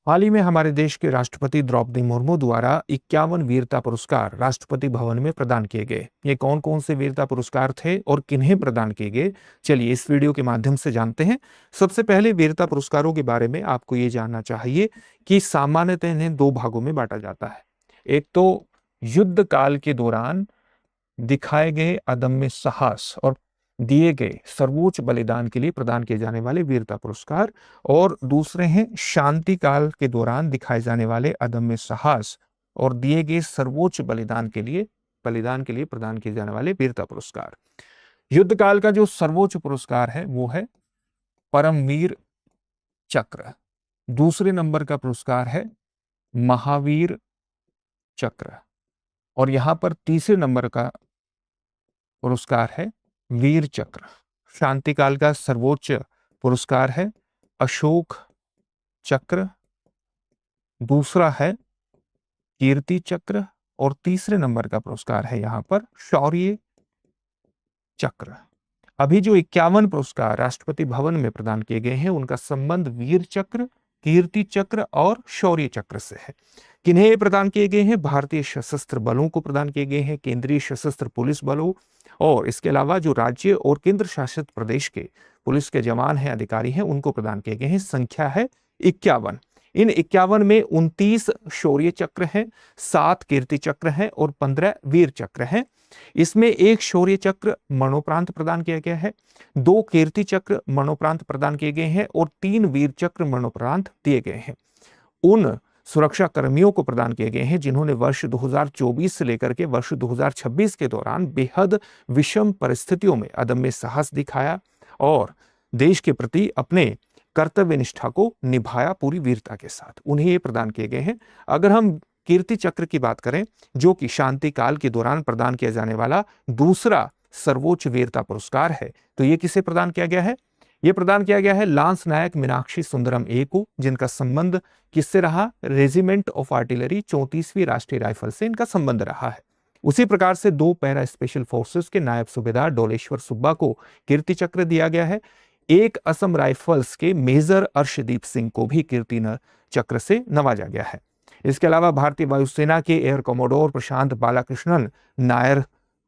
हाल ही में हमारे देश के राष्ट्रपति द्रौपदी मुर्मू द्वारा 51 वीरता पुरस्कार राष्ट्रपति भवन में प्रदान किए गए। ये कौन कौन से वीरता पुरस्कार थे और किन्हें प्रदान किए गए, चलिए इस वीडियो के माध्यम से जानते हैं। सबसे पहले वीरता पुरस्कारों के बारे में आपको ये जानना चाहिए कि सामान्यतः इन्हें दो भागों में बांटा जाता है। एक तो युद्ध काल के दौरान दिखाए गए अदम्य साहस और दिए गए सर्वोच्च बलिदान के लिए प्रदान किए जाने वाले वीरता पुरस्कार, और दूसरे हैं शांति काल के दौरान दिखाए जाने वाले अदम्य साहस और दिए गए सर्वोच्च बलिदान के लिए प्रदान किए जाने वाले वीरता पुरस्कार। युद्ध काल का जो सर्वोच्च पुरस्कार है वो है परमवीर चक्र। दूसरे नंबर का पुरस्कार है महावीर चक्र, और यहां पर तीसरे नंबर का पुरस्कार है वीर चक्र। शांति काल का सर्वोच्च पुरस्कार है अशोक चक्र, दूसरा है कीर्ति चक्र, और तीसरे नंबर का पुरस्कार है यहां पर शौर्य चक्र। अभी जो 51 पुरस्कार राष्ट्रपति भवन में प्रदान किए गए हैं उनका संबंध वीर चक्र, कीर्ति चक्र और शौर्य चक्र से है। किन्हें प्रदान किए गए हैं? भारतीय सशस्त्र बलों को प्रदान किए गए हैं, केंद्रीय सशस्त्र पुलिस बलों, और इसके अलावा जो राज्य और केंद्र शासित प्रदेश के पुलिस के जवान हैं, अधिकारी हैं, उनको प्रदान किए गए हैं। संख्या है 51। इन 51 में 29 शौर्य चक्र हैं, 7 कीर्ति चक्र हैं और 15 वीर चक्र हैं। इसमें एक शौर्य चक्र मरणोपरांत प्रदान किया गया है, 2 कीर्ति चक्र मरणोपरांत प्रदान किए गए हैं और 3 वीर चक्र मरणोपरांत दिए गए हैं। उन सुरक्षा कर्मियों को प्रदान किए गए हैं जिन्होंने वर्ष 2024 से लेकर के वर्ष 2026 के दौरान बेहद विषम परिस्थितियों में अदम्य साहस दिखाया और देश के प्रति अपने कर्तव्य निष्ठा को निभाया पूरी वीरता के साथ, उन्हें ये प्रदान किए गए हैं। अगर हम कीर्ति चक्र की बात करें, जो कि शांति काल के दौरान प्रदान किया जाने वाला दूसरा सर्वोच्च वीरता पुरस्कार है, तो ये किसे प्रदान किया गया है? यह प्रदान किया गया है लांस नायक मीनाक्षी सुंदरम ए को, जिनका संबंध किससे रहा? रेजिमेंट ऑफ आर्टिलरी 34वीं राष्ट्रीय राइफल से इनका संबंध रहा है। उसी प्रकार से 2 पैरा स्पेशल फोर्सेस के नायब सूबेदार डोलेश्वर सुब्बा को कीर्ति चक्र दिया गया है। एक असम राइफल्स के मेजर अर्शदीप सिंह को भी कीर्ति चक्र से नवाजा गया है। इसके अलावा भारतीय वायुसेना के एयर कमोडोर प्रशांत बालाकृष्णन नायर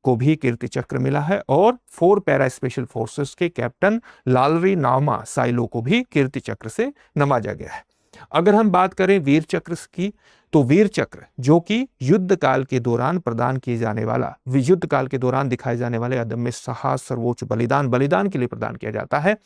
को भी कीर्ति चक्र मिला है, और 4 पैरा स्पेशल फोर्सेस के कैप्टन लालरी नामा साइलो को भी कीर्ति चक्र से नवाजा गया है। अगर हम बात करें वीर चक्र की, तो वीर चक्र जो कि युद्ध काल के दौरान प्रदान किए जाने वाला, युद्ध काल के दौरान दिखाए जाने वाले अदम्य साहस, सर्वोच्च बलिदान के लिए प्रदान किया जाता है।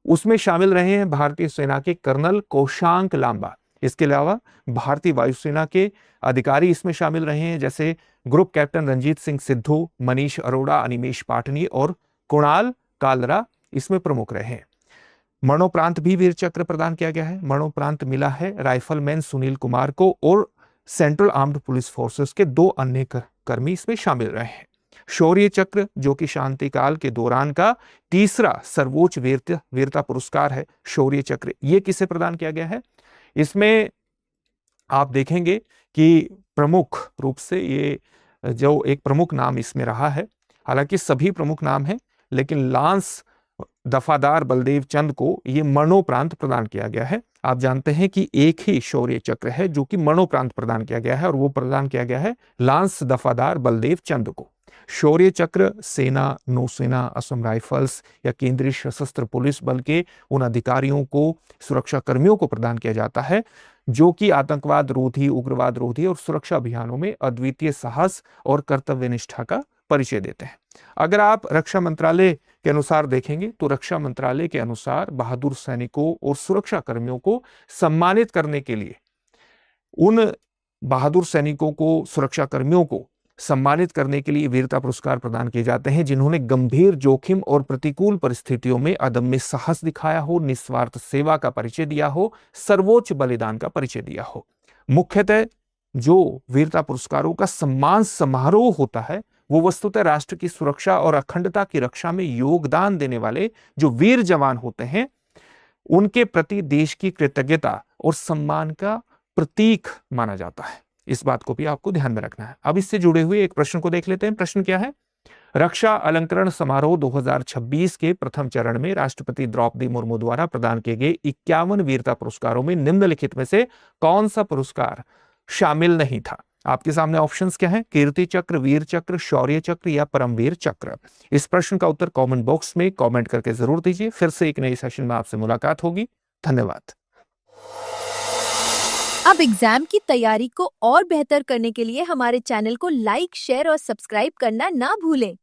उसमें शामिल रहे हैं भारतीय सेना के कर्नल कौशांक लांबा। इसके अलावा भारतीय वायुसेना के अधिकारी इसमें शामिल रहे हैं, जैसे ग्रुप कैप्टन रंजीत सिंह सिद्धू, मनीष अरोड़ा, अनिमेश पाटनी और कुणाल कालरा इसमें प्रमुख रहे हैं। मरणोपरांत भी वीर चक्र प्रदान किया गया है। मरणोपरांत मिला है राइफलमैन सुनील कुमार को, और सेंट्रल आर्म्ड पुलिस फोर्सेस के 2 अन्य कर्मी इसमें शामिल रहे हैं। शौर्य चक्र जो कि शांति काल के दौरान का तीसरा सर्वोच्च वीरता पुरस्कार है, शौर्य चक्र, ये किसे प्रदान किया गया है? इसमें आप देखेंगे कि प्रमुख रूप से ये जो एक प्रमुख नाम इसमें रहा है, हालांकि सभी प्रमुख नाम हैं, लेकिन लांस दफादार बलदेव चंद को ये मरणोपरांत प्रदान किया गया है। आप जानते हैं कि एक ही शौर्य चक्र है जो कि मरणोपरांत प्रदान किया गया है, और वो प्रदान किया गया है लांस दफादार बलदेव चंद को। शौर्य चक्र सेना, नौसेना, असम राइफल्स या केंद्रीय सशस्त्र पुलिस बल के उन अधिकारियों को, सुरक्षा कर्मियों को प्रदान किया जाता है जो कि आतंकवाद रोधी, उग्रवाद रोधी और सुरक्षा अभियानों में अद्वितीय साहस और कर्तव्य निष्ठा का परिचय देते हैं। अगर आप रक्षा मंत्रालय के अनुसार देखेंगे तो रक्षा मंत्रालय के अनुसार बहादुर सैनिकों और सुरक्षा कर्मियों को सम्मानित करने के लिए, उन बहादुर सैनिकों को, सुरक्षा कर्मियों को सम्मानित करने के लिए वीरता पुरस्कार प्रदान किए जाते हैं जिन्होंने गंभीर जोखिम और प्रतिकूल परिस्थितियों में अदम्य साहस दिखाया हो, निस्वार्थ सेवा का परिचय दिया हो, सर्वोच्च बलिदान का परिचय दिया हो। मुख्यतः जो वीरता पुरस्कारों का सम्मान समारोह होता है वो वस्तुतः राष्ट्र की सुरक्षा और अखंडता की रक्षा में योगदान देने वाले जो वीर जवान होते हैं उनके प्रति देश की कृतज्ञता और सम्मान का प्रतीक माना जाता है। इस बात को भी आपको ध्यान में रखना है। अब इससे जुड़े हुए एक प्रश्न को देख लेते हैं। प्रश्न क्या है? रक्षा अलंकरण समारोह 2026 के प्रथम चरण में राष्ट्रपति द्रौपदी मुर्मू द्वारा प्रदान किए गए 51 वीरता पुरस्कारों में निम्नलिखित में से कौन सा पुरस्कार शामिल नहीं था? आपके सामने ऑप्शंस क्या हैं? कीर्ति चक्र, वीर चक्र, शौर्य चक्र या परमवीर चक्र। इस प्रश्न का उत्तर कमेंट बॉक्स में कमेंट करके जरूर दीजिए। फिर से एक नई सेशन में आपसे मुलाकात होगी। धन्यवाद। अब एग्जाम की तैयारी को और बेहतर करने के लिए हमारे चैनल को लाइक, शेयर और सब्सक्राइब करना ना भूलें।